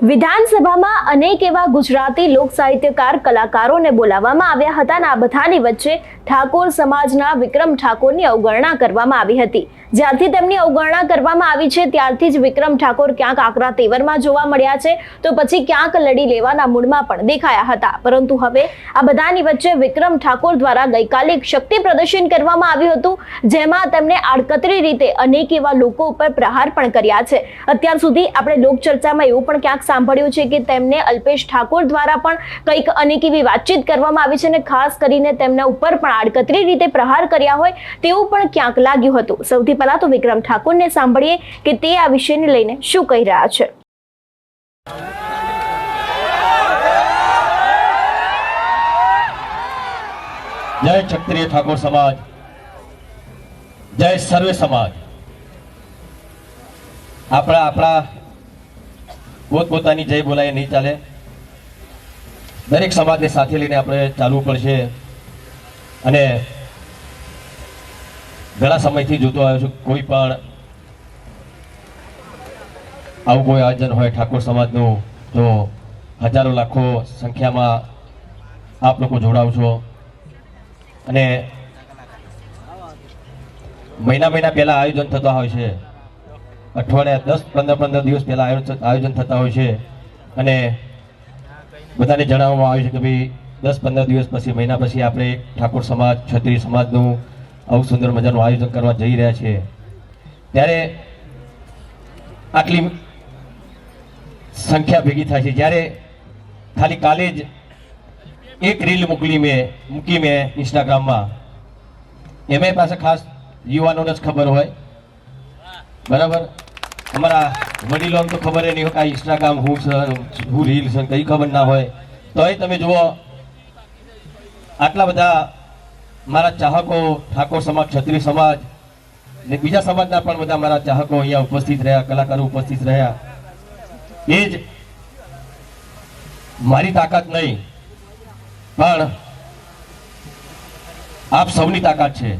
વિધાનસભામાં અનેક એવા ગુજરાતી લોક સાહિત્યકાર કલાકારોને બોલાવવામાં આવ્યા હતા અને આ બધાની વચ્ચે ઠાકોર સમાજના વિક્રમ ઠાકોરની અવગણના કરવામાં આવી હતી। જ્યારથી તેમની અવગણના કરવામાં આવી છે ત્યારથી જ વિક્રમ ઠાકોર ક્યાંક આકરા તેવરમાં જોવા મળ્યા છે તો પછી ક્યાંક લડી લેવાના મૂડમાં પણ દેખાયા હતા। પરંતુ હવે આ બધાની વચ્ચે વિક્રમ ઠાકોર દ્વારા ગઈકાલે એક શક્તિ પ્રદર્શન કરવામાં આવ્યું હતું, જેમાં તેમણે આડકતરી રીતે અનેક એવા લોકો ઉપર પ્રહાર પણ કર્યા છે। અત્યાર સુધી આપણે લોકચર્ચામાં એવું પણ ક્યાંક સાંભળ્યું છે કે તેમને અલ્પેશ ઠાકોર દ્વારા પણ કંઈક અનેક એવી વાતચીત કરવામાં આવી છે અને ખાસ કરીને તેમના ઉપર પણ આડકતરી રીતે પ્રહાર કર્યા હોય તેવું પણ ક્યાંક લાગ્યું હતું। સૌથી પહેલા તો વિક્રમ ઠાકોરને સાંભળીએ કે તે આ વિષયને લઈને શું કહી રહ્યા છે। जय क्षत्रिय ठाकुर समाज, जय सर्वे समाज। આપણા પોતપોતાની જય બોલાય નહીં ચાલે, દરેક સમાજને સાથે લઈને આપણે ચાલવું પડશે। અને ઘણા સમયથી જોતો આવ્યો છું, કોઈ પણ આવું કોઈ આયોજન હોય ઠાકોર સમાજનું તો હજારો લાખો સંખ્યામાં આપ લોકો જોડાવ છો અને મહિના પહેલા આયોજન થતા હોય છે, અઠવાડિયા 10-15 દિવસ પહેલા આયોજન થતા હોય છે અને બધાને જણાવવામાં આવ્યું છે કે ભાઈ 10-15 દિવસ પછી, મહિના પછી આપણે ઠાકોર સમાજ, ક્ષત્રિય સમાજનું આવું સુંદર મજાનું આયોજન કરવા જઈ રહ્યા છીએ। ત્યારે આટલી સંખ્યા ભેગી થાય છે, જ્યારે ખાલી કાલે જ એક રીલ મૂકી મેં ઇન્સ્ટાગ્રામમાં, એમાં પાસે ખાસ યુવાનોને જ ખબર હોય, બરાબર? અમારા વડીલોને તો ખબર નહીં હોય કે ઇન્સ્ટાગ્રામ હું રીલ છે કઈ ખબર ના હોય, તોય તમે જુઓ આટલા બધા મારા ચાહકો, ઠાકોર સમાજ, ક્ષત્રિય સમાજ ને બીજા સમાજના પણ બધા મારા ચાહકો અહીંયા ઉપસ્થિત રહ્યા, કલાકારો ઉપસ્થિત રહ્યા। એ જ મારી તાકાત નહીં પણ આપ સૌની તાકાત છે।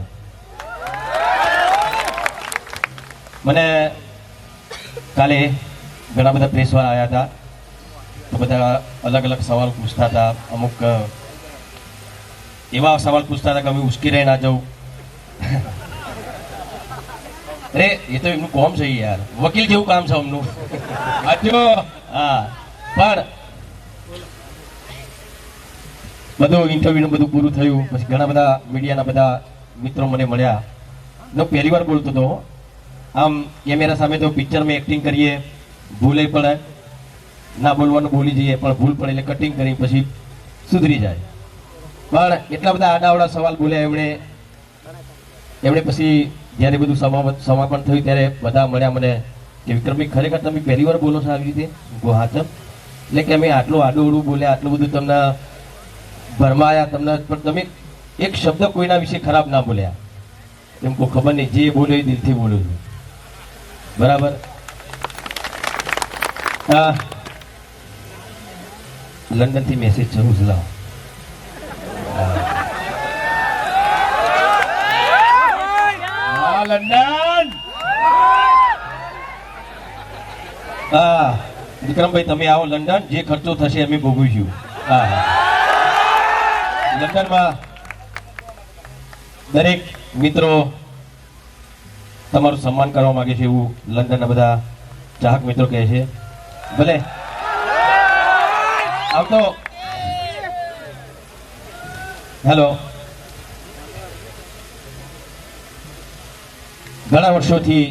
મને કાલે ઘણા બધા પ્રેસવાળા આવ્યા હતા, તો બધા અલગ અલગ સવાલ પૂછતા હતા। અમુક એવા સવાલ પૂછતા હતા કે અમે ઉશ્કી રહી ના જાઉં। અરે એ તો એમનું કોમ છે યાર, વકીલ જેવું કામ છે એમનું। હા, પણ બધું ઇન્ટરવ્યુ બધું પૂરું થયું પછી ઘણા બધા મીડિયાના બધા મિત્રો મને મળ્યા। હું પહેલી વાર બોલતો હતો, આમ કેમેરા સામે તો પિક્ચરમાં એક્ટિંગ કરીએ, ભૂલે પડે, ના બોલવાનું બોલી જઈએ, પણ ભૂલ પડે એટલે કટિંગ કરી પછી સુધરી જાય। પણ એટલા બધા આડાવડા સવાલ બોલ્યા એમણે પછી જ્યારે બધું સમાપન થયું ત્યારે બધા મળ્યા મને કે વિક્રમભાઈ ખરેખર તમે પહેલી વાર બોલો છો આવી રીતે? હા તો એટલે કે અમે આટલું આડું બોલ્યા, આટલું બધું તમને ભરમાયા, તમને પણ તમે એક શબ્દ કોઈના વિશે ખરાબ ના બોલ્યા। એમ કોઈ ખબર નહીં, જે બોલ્યો એ દિલથી બોલું છું, બરાબર? લંડનથી મેસેજ શરૂ છે, લાવો। લંડન, હા વિક્રમભાઈ તમે આવો લંડન, જે ખર્ચો થશે અમે ભોગવીશું। હા, લંડનમાં દરેક મિત્રો તમારું સન્માન કરવા માંગે છે એવું લંડનના બધા ચાહક મિત્રો કહે છે। ભલે આવતો, હેલો, ઘણા વર્ષોથી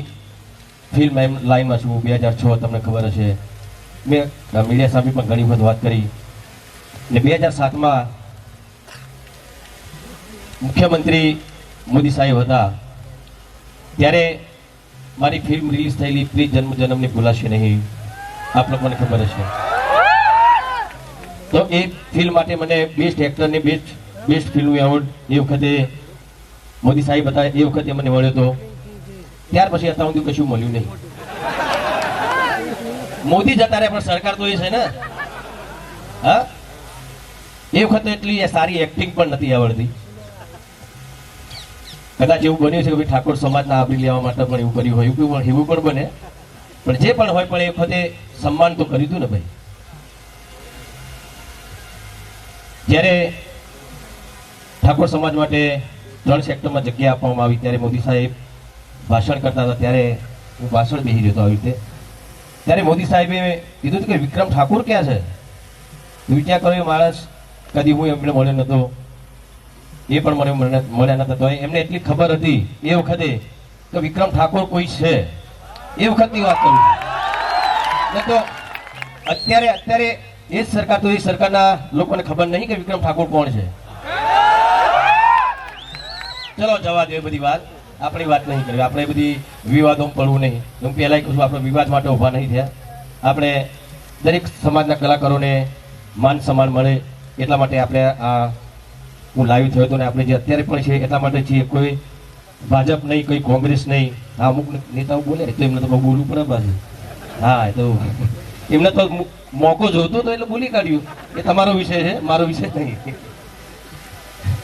ફિલ્મ લાઈનમાં છું, 2006 તમને ખબર હશે, મેં મીડિયા સામે પણ ઘણી વખત વાત કરી ને 2007માં મુખ્યમંત્રી મોદી સાહેબ હતા ત્યારે મારી ફિલ્મ રિલીઝ થયેલી પ્લીઝ જન્મને ભૂલાશે નહીં, આપ લોકોને ખબર હશે। તો એ ફિલ્મ માટે મને બેસ્ટ એક્ટરને બેસ્ટ ફિલ્મ એવોર્ડ એ વખતે મોદી સાહેબ હતા, એ વખતે મને મળ્યો હતો। ત્યાર પછી અત્યાર સુધી કશું મળ્યું નહીં। મોદી જતા રહ્યા પણ સરકાર તો એ છે ને, હા, એ વખતે એટલી સારી એક્ટિંગ પણ નથી આવડતી। કદાચ એવું બન્યું છે કે ઠાકોર સમાજના આવરી લેવા માટે પણ એવું કર્યું હોય, એવું પણ બને, પણ જે પણ હોય પણ એ વખતે સન્માન તો કર્યું હતું ને ભાઈ। જ્યારે ઠાકોર સમાજ માટે 3 સેક્ટરમાં જગ્યા આપવામાં આવી ત્યારે મોદી સાહેબ ભાષણ કરતા હતા ત્યારે હું ભાષણ બેસી રહ્યો હતો આવી રીતે. ત્યારે મોદી સાહેબે કીધું હતું કે વિક્રમ ઠાકોર ક્યાં છે? વિચાર કરો એ માણસ કદી હું એમને મળ્યો નહોતો, એ પણ મને મળ્યા નહોતા, તો એમને એટલી ખબર હતી એ વખતે તો વિક્રમ ઠાકોર કોઈ છે, એ વખતની વાત કરું છું. તો અત્યારે એ જ સરકાર, તો એ સરકારના લોકોને ખબર નહીં કે વિક્રમ ઠાકોર કોણ છે. ચલો જવા દે બધી વાત, આપણી વાત નહીં કરવી, આપણે બધી વિવાદોમાં પડવું નહીં. હું પહેલાં કહું છું, આપણે વિવાદ માટે ઊભા નહીં થયા. આપણે દરેક સમાજના કલાકારોને માન સન્માન મળે એટલા માટે આપણે આ હું લાઈવ થયો હતો ને આપણે જે અત્યારે પણ છે એટલા માટે છીએ. કોઈ ભાજપ નહીં, કોઈ કોંગ્રેસ નહીં. આ અમુક નેતાઓ બોલે તો એમને તો બહુ બોલવું પડે પાછું. હા, એ તો એમને તો મોકો જોતો તો એટલે બોલી કાઢ્યું. એ તમારો વિષય છે, મારો વિષય નહીં.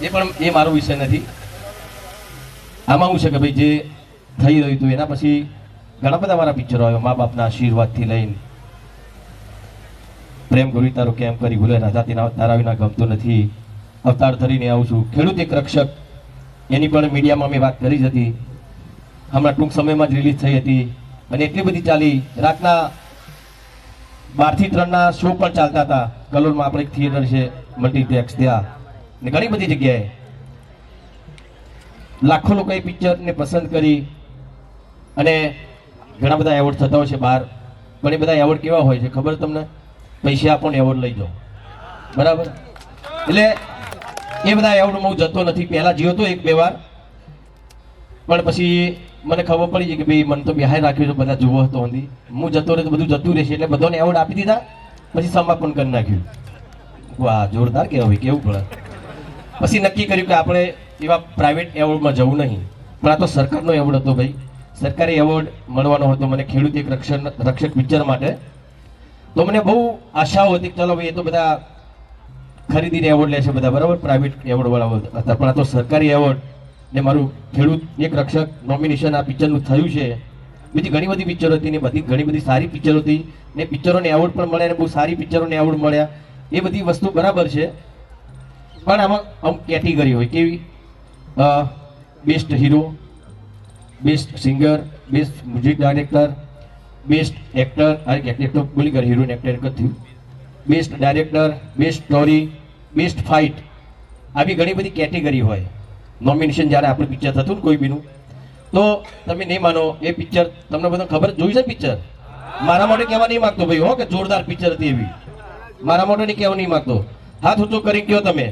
એ પણ એ મારો વિષય નથી. આમાં શું છે કે ભાઈ જે થઈ રહ્યું હતું એના પછી ઘણા બધા મારા પિક્ચરો આવ્યા, મા બાપના આશીર્વાદથી લઈને પ્રેમ ગુરી તારો કેમ કરી ભૂલે, રાજાતી તારા વિના ગમતું નથી, અવતાર ધરીને આવું છું, ખેડૂત એક રક્ષક, એની પણ મીડિયામાં મેં વાત કરી જ હતી. હમણાં ટૂંક સમયમાં જ રિલીઝ થઈ હતી અને એટલી બધી ચાલી. રાતના 12 થી 3 ના શો પણ ચાલતા હતા. કલોલમાં આપણે એક થિયેટર છે મલ્ટીપ્લેક્સ, ત્યાં ને ઘણી બધી જગ્યાએ લાખો લોકોએ પિક્ચરને પસંદ કરી અને ઘણા બધા એવોર્ડ થતા હોય છે બહાર. પણ એ બધા એવોર્ડ કેવા હોય છે ખબર તમને? પૈસા આપો ને એવોર્ડ લઈ જાઓ, બરાબર? એટલે એ બધા એવોર્ડમાં હું જતો નથી. પહેલાં જ્યો તો 1-2 વાર, પણ પછી મને ખબર પડી છે કે ભાઈ મને તો બિહાર રાખ્યું છે, બધા જુઓ હતો હતી, હું જતો રહે તો બધું જતું રહેશે, એટલે બધાને એવોર્ડ આપી દીધા. પછી સમાપન કરી નાખ્યું. વાહ, જોરદાર કહેવાય, કેવું પડે. પછી નક્કી કર્યું કે આપણે એવા પ્રાઇવેટ એવોર્ડમાં જવું નહીં, પણ આ તો સરકારનો એવોર્ડ હતો ભાઈ. સરકારી એવોર્ડ મળવાનો હતો મને ખેડૂત એક રક્ષક પિક્ચર માટે. તો મને બહુ આશાઓ હતી કે ચલો ભાઈ એ તો બધા ખરીદીને એવોર્ડ લે છે બધા, બરાબર, પ્રાઇવેટ એવોર્ડ વાળા હતા, પણ આ તો સરકારી એવોર્ડ ને મારું ખેડૂત એક રક્ષક નોમિનેશન આ પિક્ચરનું થયું છે. બીજી ઘણી બધી પિક્ચરો હતી ને બધી ઘણી બધી સારી પિક્ચરો હતી ને પિક્ચરોને એવોર્ડ પણ મળ્યા ને બહુ સારી પિક્ચરોને એવોર્ડ મળ્યા. એ બધી વસ્તુ બરાબર છે, પણ આમાં અમુક કેટેગરી હોય કેવી, best hero, best singer, best music director, best actor, actor બોલી કર, હીરોઈન એક્ટર એક જ થયું, best director, best story, best fight, આવી ઘણી બધી કેટેગરી હોય નોમિનેશન જ્યારે આપણે પિક્ચર થતું ને કોઈ બીનું. તો તમે નહીં માનો, એ પિક્ચર તમને બધા ખબર જોઈ છે પિક્ચર. મારા માટે કહેવા નહીં માગતો ભાઈ હો કે જોરદાર પિક્ચર હતી એવી, મારા માટે નહીં કહેવા નહીં માગતો. હાથ ઊંચો કરી કહો તમે,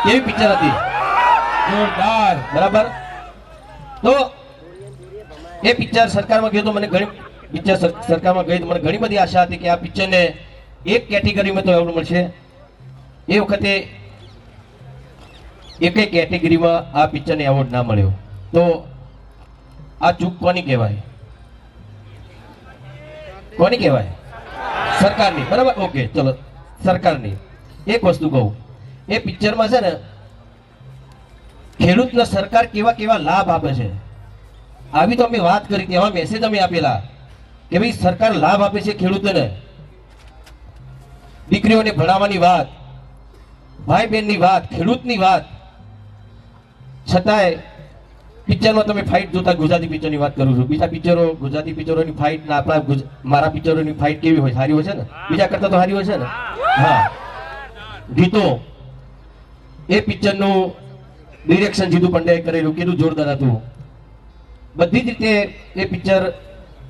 કેવી પિક્ચર હતી? જોરદાર, બરાબર. તો એ પિક્ચર સરકારમાં ગયો તો મને ઘણી પિક્ચર સરકારમાં ગઈ તો મને ઘણી બધી આશા હતી કે આ પિક્ચરને એક કેટેગરીમાં તો એવોર્ડ મળશે. એ વખતે એકેય કેટેગરીમાં આ પિક્ચરને એવોર્ડ ના મળ્યો. તો આ ચૂક કોની કહેવાય? કોની કહેવાય? સરકારની, બરાબર. ઓકે, ચલો, સરકારની. એક વસ્તુ કહું, એ પિક્ચરમાં છે ને ખેડૂતને સરકાર કેવા કેવા લાભ આપે છે આવી તો અમે વાત કરી હતી, એવા મેસેજ અમે આપેલા કે ભાઈ સરકાર લાભ આપે છે ખેડૂતોને. દીકરીઓને ભણાવવાની વાત, ભાઈ બહેનની વાત, ખેડૂતની વાત, છતાંય પિક્ચરમાં તમે ફાઇટ જોતા, ગુજરાતી પિક્ચરની વાત કરું છું, બીજા પિક્ચરો ગુજરાતી પિક્ચરોની ફાઇટ ના આપણા મારા પિક્ચરોની ફાઇટ કેવી હોય? સારી હોય છે ને, બીજા કરતા તો સારી હોય છે ને. હા, ગીતો, એ પિક્ચરનું ડિરેક્શન જીતુ પંડ્યાએ કરેલું કેટલું જોરદાર હતું. બધી જ રીતે એ પિક્ચર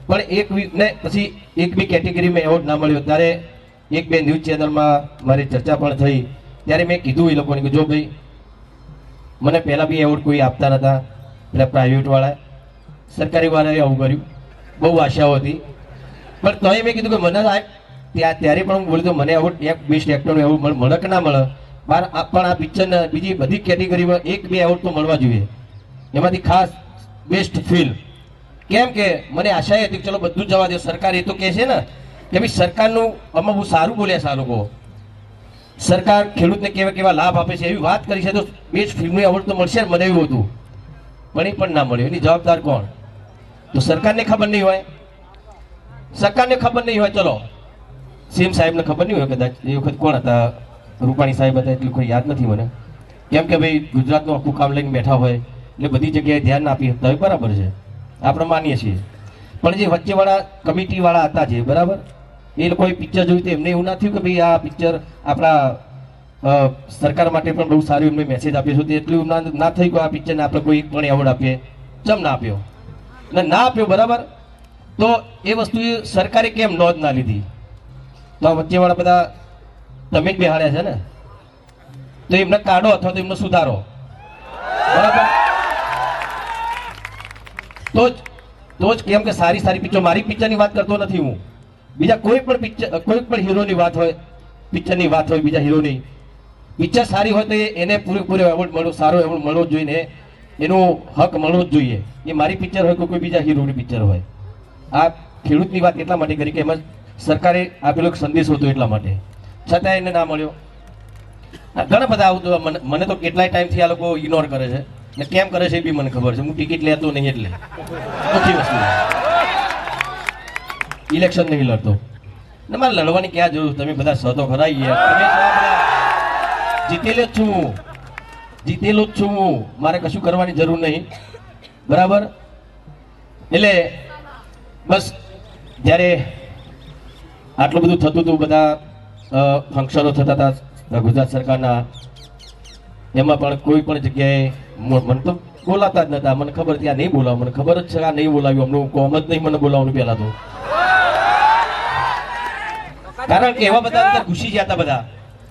પણ પછી એક બી કેટેગરીમાં એવોર્ડ ના મળ્યો. ત્યારે 1-2 ન્યૂઝ ચેનલમાં મારી ચર્ચા પણ થઈ. ત્યારે મેં કીધું એ લોકોને કે જો ભાઈ મને પહેલાં બી એવોર્ડ કોઈ આપતા નહોતા, પેલા પ્રાઇવેટવાળા, સરકારી વાળાએ આવું કર્યું, બહુ આશાઓ હતી. પણ તોય મેં કીધું કે મને ત્યારે પણ હું બોલ્યું તો મને એવોર્ડ બેસ્ટ એક્ટરનો એવોર્ડ મળે કે ના મળે, પણ આ પિક્ચરને બીજી બધી કેટેગરીમાં 1-2 એવોર્ડ તો મળવા જોઈએ. એમાંથી ખાસ બેસ્ટ ફિલ્મ. કેમ કે મને આશા હતી કે ચલો બધું જ જવા દે, સરકાર એ તો કહે છે ને કે ભાઈ સરકારનું આમાં બહુ સારું બોલ્યા છે આ લોકો, સરકાર ખેડૂતને કેવા કેવા લાભ આપે છે એવી વાત કરી છે, તો બેસ્ટ ફિલ્મનું એવોર્ડ તો મળશે ને, મને એવું હતું. પણ એ પણ ના મળ્યું. એની જવાબદાર કોણ? તો સરકારને ખબર નહીં હોય, સરકારને ખબર નહીં હોય. ચલો સીએમ સાહેબને ખબર નહીં હોય કદાચ, એ વખત કોણ હતા, રૂપાણી સાહેબ હતા એટલું કોઈ યાદ નથી મને, કેમ કે ભાઈ ગુજરાતનું આખું કામ લઈને બેઠા હોય એટલે બધી જગ્યાએ ધ્યાન ના આપી શકતા હોય, બરાબર છે, આપણે માનીએ છીએ. પણ જે વચ્ચેવાળા કમિટીવાળા હતા જે, બરાબર, એ લોકોએ પિક્ચર જોયું તો એમને એવું ના થયું કે ભાઈ આ પિક્ચર આપણા સરકાર માટે પણ બહુ સારું એમને મેસેજ આપ્યો છે, તો એટલું ના થયું કે આ પિક્ચરને આપણે કોઈ પણ એવોર્ડ આપીએ, ચમ ના આપ્યો, અને ના આપ્યો, બરાબર, તો એ વસ્તુ સરકારે કેમ નોંધ ના લીધી? તો આ વચ્ચેવાળા બધા તમે જ બેહાડ્યા છે ને, તો એમને કાઢો અથવા તો એમને સુધારો, બરાબર, તો જ કેમ કે સારી સારી પિક્ચર, મારી પિક્ચરની વાત કરતો નથી હું, બીજા કોઈ પણ પિક્ચર, કોઈ પણ હીરોની વાત હોય, પિક્ચરની વાત હોય, બીજા હીરોની પિક્ચર સારી હોય તો એને પૂરેપૂરો એવોર્ડ મળવો, સારો એવોર્ડ મળવો જ જોઈએ ને, એનો હક મળવો જ જોઈએ. એ મારી પિક્ચર હોય કે કોઈ બીજા હીરોની પિક્ચર હોય. આ ખેડૂતની વાત એટલા માટે કરી કે એમાં સરકારે આપેલો એક સંદેશો હતો એટલા માટે, છતાં એને ના મળ્યો. ઘણા બધા આવું, મને તો કેટલાય ટાઈમથી આ લોકો ઇગ્નોર કરે છે, ને કેમ કરે છે એ બી મને ખબર છે. હું ટિકિટ લેતો નહીં એટલે ઓછી વસ્તુ, ઇલેક્શન નહીં લડતો ને મારે લડવાની ક્યાં જરૂર? તમે બધા સતો ખરા યાર, જીતેલો જ છું હું, જીતેલો જ છું હું, મારે કશું કરવાની જરૂર નહીં, બરાબર. એટલે બસ જ્યારે આટલું બધું થતું હતું, બધા ફંક્શનો થતા હતા ગુજરાત સરકારના, એમાં પણ કોઈ પણ જગ્યાએ મને તો બોલાતા જ નતા. મને ખબર હતી આ નહીં બોલાવું, મને ખબર જ છે આ નહીં બોલાવ્યું, હમણાં કોમ જ નહીં મને બોલાવવાનું પહેલા તો, કારણ કે એવા બધા અંદર ઘૂસી ગયા હતા બધા,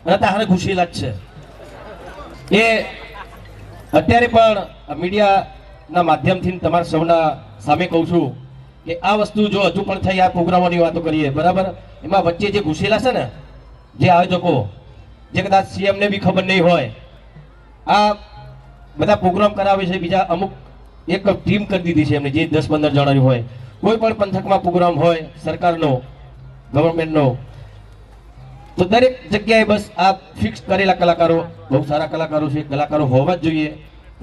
અને તારે ઘૂસેલા જ છે. એ અત્યારે પણ મીડિયાના માધ્યમથી તમારા સૌના સામે કહું છું કે આ વસ્તુ જો હજુ પણ થઈ, આ પ્રોગ્રામોની વાતો કરીએ, બરાબર, એમાં વચ્ચે જે ઘૂસેલા છે ને જે આયોજકો, જે કદાચ સીએમને બી ખબર નહીં હોય, આ બધા પ્રોગ્રામ કરાવે છે, બીજા અમુક એક ટીમ કરી દીધી છે એમને, જે 10-15 જણાની હોય, કોઈ પણ પંથકમાં પ્રોગ્રામ હોય સરકારનો, ગવર્મેન્ટનો, તો દરેક જગ્યાએ બસ આ ફિક્સ કરેલા કલાકારો, બહુ સારા કલાકારો છે, કલાકારો હોવા જ જોઈએ,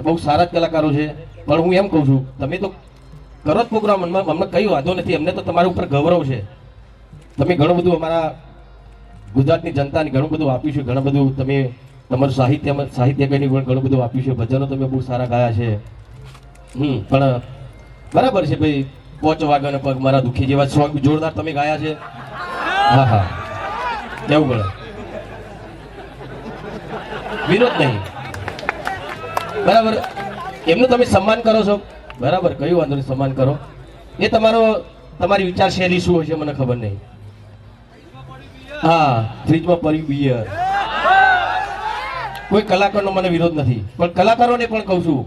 બહુ સારા જ કલાકારો છે. પણ હું એમ કહું છું, તમે તો કરો જ પ્રોગ્રામ, અમને કઈ વાંધો નથી, અમને તો તમારા ઉપર ગૌરવ છે. તમે ઘણું બધું અમારા ગુજરાતની જનતાને ઘણું બધું આપ્યું છે, ઘણું બધું તમે તમારું સાહિત્યની પણ ઘણું બધું આપ્યું છે, ભજનો તમે બહુ સારા ગાયા છે. પણ બરાબર છે ભાઈ, 5 વાગ્યાનો પગ મારા દુખી જેવા સોંગ જોરદાર તમે ગાયા છે. હા હા, એવું પડે, વિરોધ નહીં, બરાબર. એમનું તમે સન્માન કરો છો, બરાબર, કયું વાંધો નહીં, સન્માન કરો. એ તમારી વિચારશૈલી શું હશે મને ખબર નહીં. હા, ફ્રીજમાં પડ્યું બિયર, કોઈ કલાકારનો મને વિરોધ નથી, પણ કલાકારોને પણ કહું છું,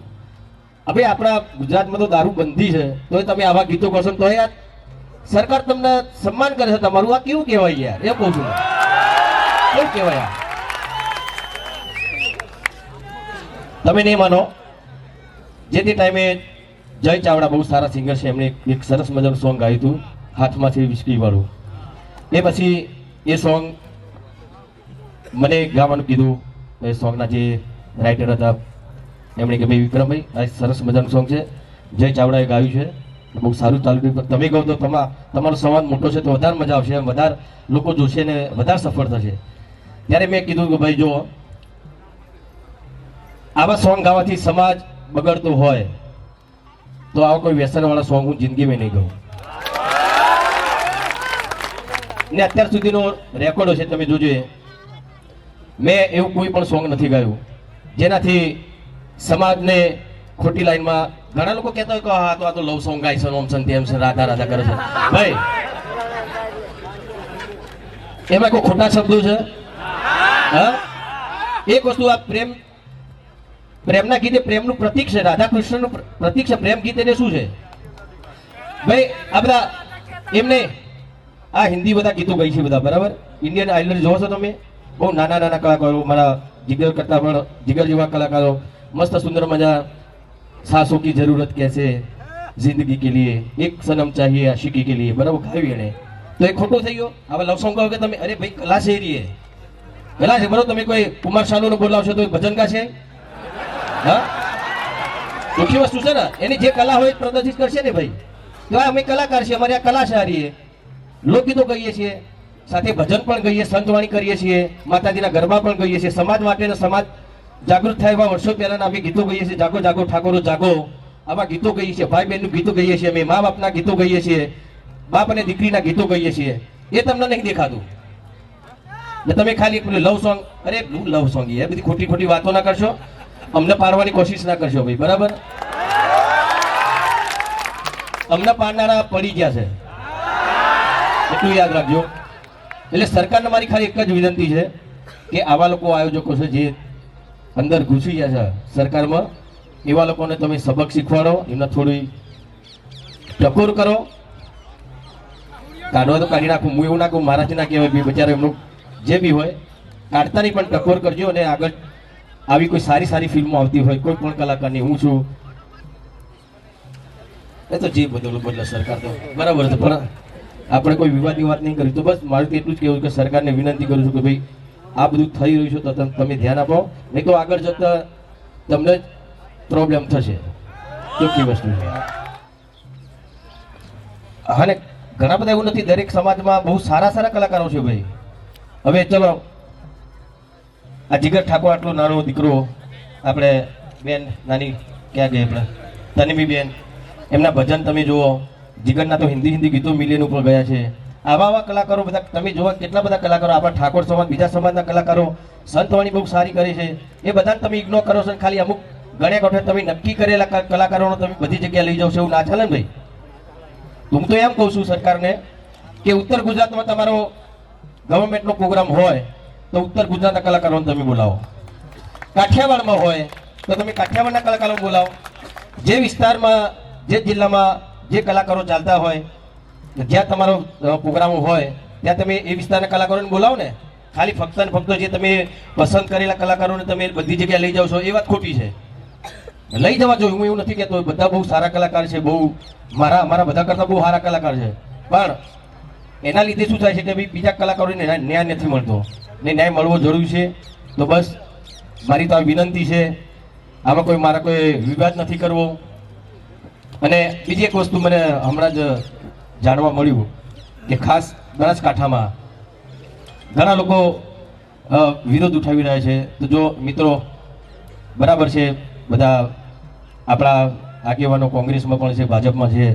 હવે આપણા ગુજરાતમાં તો દારૂ બંધી છે, તો તમે આવા ગીતો કરશો તો યાર સરકાર તમને સન્માન કરે છે તમારું, આ કેવું કહેવાય યાર? એ કહું છું, કેવું કહેવાય? તમે નહીં માનો, જે તે ટાઈમે જય ચાવડા બહુ સારા સિંગર છે, એમણે એક સરસ મજાનું સોંગ ગાયું હતું, હાથમાંથી વિસ્કી વાળું. એ પછી એ સોંગ મને ગાવાનું કીધું, એ સોંગના જે રાઇટર હતા એમણે કે ભાઈ વિક્રમભાઈ આ સરસ મજાનું સોંગ છે, જય ચાવડાએ ગાયું છે, બહુ સારું ચાલ્યું, પણ તમે કહો તો તમારો સંવાદ મોટો છે તો વધારે મજા આવશે, વધારે લોકો જોશે ને વધારે સફળ થશે. ત્યારે મેં કીધું કે ભાઈ જો આવા સોંગ ગાવાથી સમાજ બગડતો હોય તો આવા કોઈ વ્યસનવાળા સોંગ હું જિંદગીમાં નહીં ગાઉં. ને અત્યાર સુધીનો રેકોર્ડો છે, તમે જોજો, મેં એવું કોઈ પણ સોંગ નથી ગાયું જેનાથી સમાજને ખોટી લાઈનમાં. ઘણા લોકો કહેતા હોય કે આ તો લવ સોંગ ગાય છે, ઓમ છે તેમ છે, રાધા રાધા કરે છે. ભાઈ એમાં કોઈ ખોટા શબ્દો છે? હા, એક વસ્તુ આ પ્રેમના ગીતે પ્રેમનું પ્રતીક છે, રાધા કૃષ્ણનું પ્રતીક છે, પ્રેમ ગીત એટલે શું છે ભાઈ? આ બધા એમને આ હિન્દી બધા ગીતો ગાઈ છે બધા, બરાબર. ઇન્ડિયન આઇડલ જોવો છો તમે, બહુ નાના નાના કલાકારો, મારા જીગર કરતા પણ જીગર જેવા કલાકારો, મસ્ત સુંદર મજા, સાસોं की जरूरत कैसे, जिंदगी के लिए, एक सनम चाहिए आशिकी के लिए, બરાબર ગાયું એને. તો એ ખોટું થઈ ગયું. હવે લવ સોંગ કહો કે તમે, અરે ભાઈ કલા છે, એ કલા છે, બરોબર. તમે કોઈ કુમાર શાનુને બોલાવશો તો ભજન કા છે? હા, દુઃખી વસ્તુ છે ને, એની જે કલા હોય પ્રદર્શિત કરશે ને ભાઈ. તો અમે કલાકાર છીએ, અમારી આ કલા છે, આ લોકગીતો કહીએ છીએ, સાથે ભજન પણ ગઈએ, સંતવાણી કરીએ છીએ, માતાજીના ગરબા પણ ગઈએ છીએ, સમાજ માટે સમાજ જાગૃત થાય એવા વર્ષો પહેલાના અમે ગીતો ગઈએ છીએ, જાગો જાગો ઠાકોરો જાગો, આવા ગીતો ગઈએ છીએ, ભાઈ બહેનનું ગીતો ગઈએ છીએ, અમે મા બાપના ગીતો ગઈએ છીએ, બાપ અને દીકરીના ગીતો ગઈએ છીએ. એ તમને નહીં દેખાતું. તમે ખાલી લવ સોંગ, અરે લવ સોંગ એ બધી ખોટી ખોટી વાતો ના કરશો, અમને પાડવાની કોશિશ ના કરશો ભાઈ, બરાબર? અમને પાડનારા પડી ગયા છે, એટલું યાદ રાખજો. એટલે સરકારને મારી ખાલી એક જ વિનંતી છે કે આવા લોકો આયોજકો છે જે અંદર ઘૂસી ગયા છે સરકારમાં, એવા લોકોને તમે સબક શીખવાડો, એમને થોડી ટકોર કરો. કાઢવા તો કાઢી નાખું, હું એવું ના કહું મારાથી ના કહેવાય બી, બચારો એમનું જે બી હોય કાઢતાની પણ ટકોર કરજો. અને આગળ આવી કોઈ સારી સારી ફિલ્મો આવતી હોય કોઈ પણ કલાકારની, હું છું એ તો જે બદલો સરકાર તો બરાબર છે, પણ આપણે કોઈ વિવાદની વાત નહીં કરી. તો બસ મારું તો એટલું જ કહેવું કે સરકારને વિનંતી કરું છું કે ભાઈ આ બધું થઈ રહ્યું છે તો તમે ધ્યાન આપો, નહીં તો આગળ જતા તમને જ પ્રોબ્લેમ થશે. ચોખ્ખી વસ્તુ છે. હા ને, ઘણા બધા એવું નથી, દરેક સમાજમાં બહુ સારા સારા કલાકારો છે ભાઈ. હવે ચલો આ જીગર ઠાકોર આટલો નાનો દીકરો, આપણે બેન નાની ક્યાં ગઈ આપણે તનવી બેન, એમના ભજન તમે જુઓ. જીગરના તો હિન્દી ગીતો મિલિયન ઉપર ગયા છે. આવા કલાકારો બધા તમે જોવા, કેટલા બધા કલાકારો આપણા ઠાકોર સમાજ, બીજા સમાજના કલાકારો સંતવાણી બહુ સારી કરી છે. એ બધાને તમે ઇગ્નોર કરો છો, ખાલી અમુક ગણ્યા ગોઠવે તમે નક્કી કરેલા કલાકારોનો તમે બધી જગ્યાએ લઈ જાવ છો, એવું ના ચાલે ને ભાઈ. હું તો એમ કહું છું સરકારને કે ઉત્તર ગુજરાતમાં તમારો ગવર્મેન્ટનો પ્રોગ્રામ હોય તો ઉત્તર ગુજરાતના કલાકારોને તમે બોલાવો, કાઠિયાવાડમાં હોય તો તમે કાઠિયાવાડના કલાકારોને બોલાવો, જે વિસ્તારમાં જે જિલ્લામાં જે કલાકારો ચાલતા હોય, જ્યાં તમારો પ્રોગ્રામો હોય ત્યાં તમે એ વિસ્તારના કલાકારોને બોલાવો ને. ખાલી ફક્ત ને ફક્ત જે તમે પસંદ કરેલા કલાકારોને તમે બધી જગ્યાએ લઈ જાઓ છો એ વાત ખોટી છે. લઈ જવા જોઈએ, હું એવું નથી કહેતો, બધા બહુ સારા કલાકાર છે, બહુ મારા બધા કરતા બહુ સારા કલાકાર છે, પણ એના લીધે શું થાય છે કે ભાઈ બીજા કલાકારોને ન્યાય નથી મળતો ને ન્યાય મળવો જરૂરી છે. તો બસ મારી તો આ વિનંતી છે, આમાં કોઈ મારા કોઈ વિવાદ નથી કરવો. અને બીજી એક વસ્તુ મને હમણાં જ જાણવા મળ્યું કે ખાસ બનાસકાંઠામાં ઘણા લોકો વિરોધ ઉઠાવી રહ્યા છે. તો જો મિત્રો બરાબર છે, બધા આપણા આગેવાનો કોંગ્રેસમાં પણ છે, ભાજપમાં છે,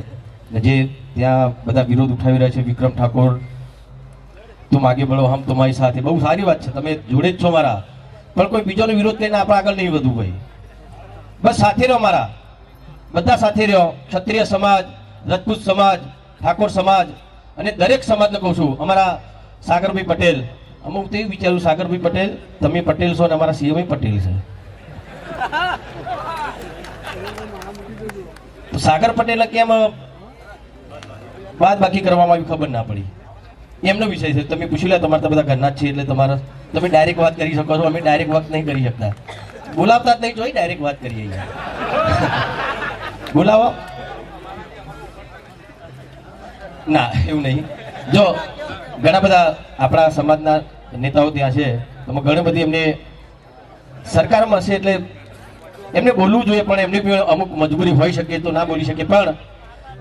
જે ત્યાં બધા વિરોધ ઉઠાવી રહ્યા છે. વિક્રમ ઠાકોર તુમ આગે બળો હમ તમારી સાથે, બહુ સારી વાત છે, તમે જોડે જ છો મારા, પણ કોઈ બીજોનો વિરોધ કરીને આપણે આગળ નહીં વધવું ભાઈ. બસ સાથે રહો, મારા બધા સાથે રહ્યો. ક્ષત્રિય સમાજ, રાજપૂત સમાજ, ઠાકોર સમાજ અને દરેક સમાજને કહું છું, અમારા સાગરભાઈ પટેલ, અમુક તો એવું વિચારું સાગરભાઈ પટેલ તમે પટેલ છો અને અમારા સીએમ પટેલ છે. સાગર પટેલ કેમ બાદ બાકી કરવામાં આવી ખબર ના પડી, એમનો વિષય છે. તમે પૂછી લો, તમારા બધા ઘરના જ છે એટલે તમારા તમે ડાયરેક્ટ વાત કરી શકો છો. અમે ડાયરેક્ટ વાત નહીં કરી શકતા, બોલાવતા જ નહીં, જોઈ ડાયરેક્ટ વાત કરીએ. બોલાવો ના, એવું નહીં. જો ઘણા બધા આપણા સમાજના નેતાઓ ત્યાં છે, તો ઘણી બધી એમને સરકારમાં હશે એટલે એમને બોલવું જોઈએ, પણ એમની બી અમુક મજબૂરી હોઈ શકે તો ના બોલી શકે, પણ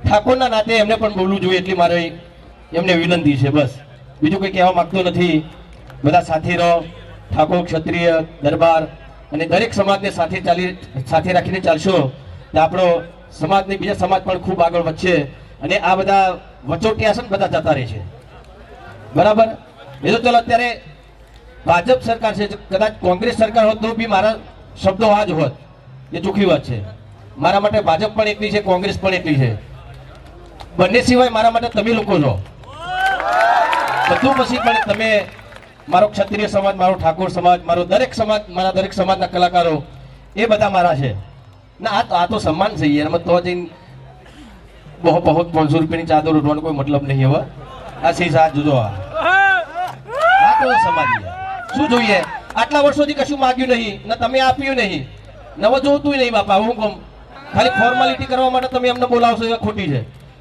ઠાકોરના નાતે એમને પણ બોલવું જોઈએ એટલી મારી એમને વિનંતી છે. બસ બીજું કંઈ કહેવા માંગતો નથી. બધા સાથે રહો, ઠાકોર ક્ષત્રિય દરબાર અને દરેક સમાજને સાથે રાખીને ચાલશો તો આપણો સમાજને બીજા સમાજ પણ ખૂબ આગળ વધશે. અને આ બધા વચોટિયા છે ને બધા જતા રહે છે, બરાબર. એ તો ચાલો અત્યારે ભાજપ સરકાર છે, કદાચ કોંગ્રેસ સરકાર હોત તો બી મારા શબ્દો આ જ હોત, એ ચોખ્ખી વાત છે. મારા માટે ભાજપ પણ એટલી છે, કોંગ્રેસ પણ એટલી છે, બંને સિવાય મારા માટે તમે લોકો છો બધું. પછી પણ તમે મારો ક્ષત્રિય સમાજ, મારો ઠાકોર સમાજ, મારો દરેક સમાજ, મારા દરેક સમાજના કલાકારો એ બધા મારા છે ના. આ તો સન્માન છે યાર, તો જઈને બહુ 500 રૂપિયાની ચાદર ઉઠવાનો કોઈ મતલબ નહીં. હવે આ સી સાથ જોજો, આ તો સમાજ શું જોઈએ. આટલા વર્ષોથી કશું માગ્યું નહીં ને તમે આપ્યું નહીં, નવો જોતું નહીં બાપા. હું કહું ખાલી ફોર્માલિટી કરવા માટે તમે એમને બોલાવશો એ ખોટી છે,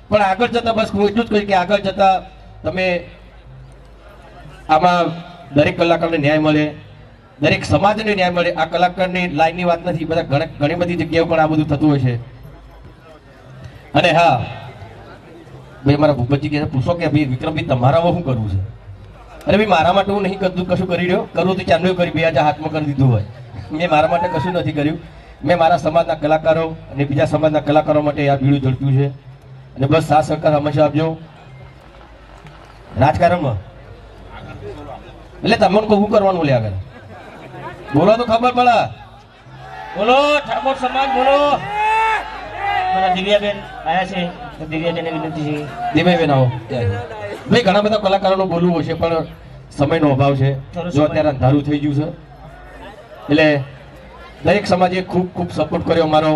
પણ આગળ જતા બસ હું એટલું જ કહીશ કે આગળ જતા તમે આમાં દરેક કલાકારને ન્યાય મળે, દરેક સમાજને ન્યાય મળે. આ કલાકારની લાઈનની વાત નથી, બધા ઘણી બધી જગ્યાએ પણ આ બધું થતું હોય છે. અને હા ભાઈ, મારા ભૂપતજી કે પૂછો કે ભાઈ વિક્રમભાઈ તમારામાં શું કરવું છે? અરે ભાઈ મારા માટે હું નહીં કરતું, કશું કરી રહ્યો, કરું તો ચાંદો કરી 2000 હાથમાં કરી દીધું હોય. મેં મારા માટે કશું નથી કર્યું. મેં મારા સમાજના કલાકારો અને બીજા સમાજના કલાકારો માટે આ બીડું ઝડપ્યું છે. અને બસ સાથ સહકાર હંમેશા આપજો રાજકારણમાં. એટલે તમને કહું કરવાનું લે આગળ બોલો તો ખબર પડે. બોલો ઠાકોર સમાજ બોલો. મારા દિવ્યાબેન આયા છે, દિવ્યાબેન વિનંતી છે. દિવ્યાબેન આવો. ભાઈ ઘણા બધા કલાકારોનું બોલવું હશે પણ સમયનો અભાવ છે. જો અત્યારે અંધારું થઈ ગયું છે એટલે દરેક સમાજે ખૂબ ખૂબ સપોર્ટ કર્યો મારો.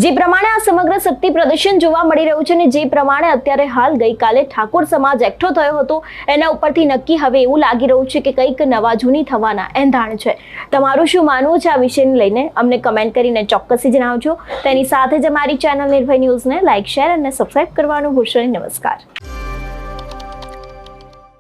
જે પ્રમાણે આ સમગ્ર શક્તિ પ્રદર્શન જોવા મળી રહ્યું છે અને જે પ્રમાણે અત્યારે હાલ ગઈકાલે ઠાકોર સમાજ એકઠો થયો હતો એના ઉપરથી નક્કી હવે એવું લાગી રહ્યું છે કે કંઈક નવા જૂની થવાના એંધાણ છે. તમારું શું માનવું છે આ વિષયને લઈને અમને કમેન્ટ કરીને ચોક્કસથી જણાવજો. તેની સાથે જ અમારી ચેનલ નિર્ભય ન્યૂઝને લાઇક, શેર અને સબસ્ક્રાઇબ કરવાનું ભૂલશો નહીં. નમસ્કાર.